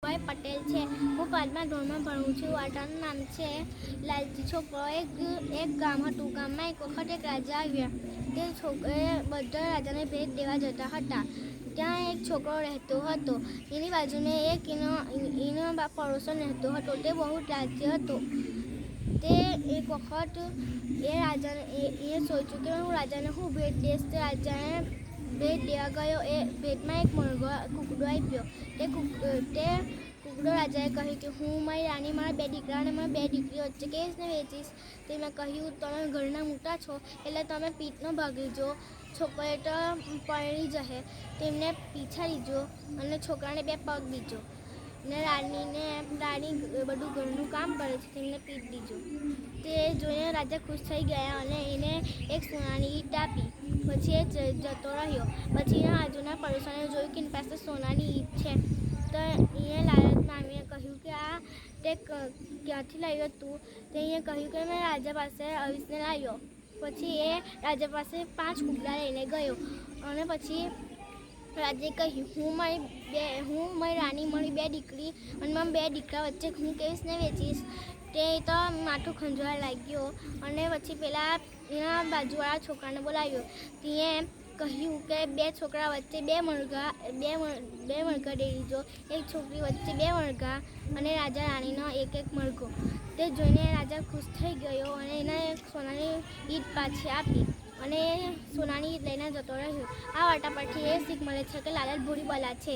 ભાઈ પટેલ છે। હું 5મા ધોરણમાં ભણું છું। વાર્તાનું નામ છે લાલજી છોકરો। એક ગામ હતું। ગામમાં એક વખત એક રાજા આવ્યા। તે બધા રાજાને ભેટ દેવા જતા હતા। ત્યાં એક છોકરો રહેતો હતો। એની બાજુને એક એનો પડોશો રહેતો હતો। તે બહુ લાલચી હતો। તે એક વખત એ સોચ્યું કે હું રાજાને હું ભેટ દઈશ। તે રાજાને ભેટ દેવા ગયો। એ ભેટમાં એક કૂકડો આપ્યો। તે કૂકડો રાજાએ કહ્યું કે હું મારી રાણી, મારા 2 દીકરા અને મારી 2 દીકરીઓ વચ્ચે કેવી રીતને વેચીશ। તેમને કહ્યું તમે ઘરના મોટા છો એટલે તમે પીઠનો ભાગ લીજો। છોકરીએ તો પરણી જશે તેમને પીછા લીજો અને છોકરાને 2 પગ દીજો ને રાણી બધું ઘરનું કામ કરે છે તેમને પીઠ દીજો। તે જોઈને રાજા ખુશ થઈ ગયા અને એને એક સોનાની ઈંટ આપી। પછી એ જતો રહ્યો। પછી એના બાજુના પડોશીને જોયું કે એની પાસે સોનાની ઈંટ છે તો એને લાલચમાં આવીને કહ્યું કે આ તે ક્યાંથી લાવ્યો તું? તે એને કહ્યું કે મેં રાજા પાસે આવીને લાવ્યો। પછી એ રાજા પાસે 5 કૂકડા લઈને ગયો અને પછી રાજાએ કહ્યું હું મારી રાણી, મારી 2 દીકરી અને મારા 2 દીકરા વચ્ચે હું કેવી રીતને વેચીશ। તે તો માથું ખંજવાળ લાગ્યો અને પછી પેલા એના બાજુવાળા છોકરાને બોલાવ્યો। તેણે કહ્યું કે 2 છોકરા વચ્ચે 2 મણકા દઈ દીજો। એક છોકરી વચ્ચે 2 મણકા અને રાજા રાણીનો 1 મણકો। તે જોઈને રાજા ખુશ થઈ ગયો અને એને સોનાની ઈંટ પાછી આપી અને સોનાની ઈંટ લઈને જતો રહ્યો। આ વાર્તા પરથી એ શીખ મળે છે કે લાલચ બુરી બલા છે।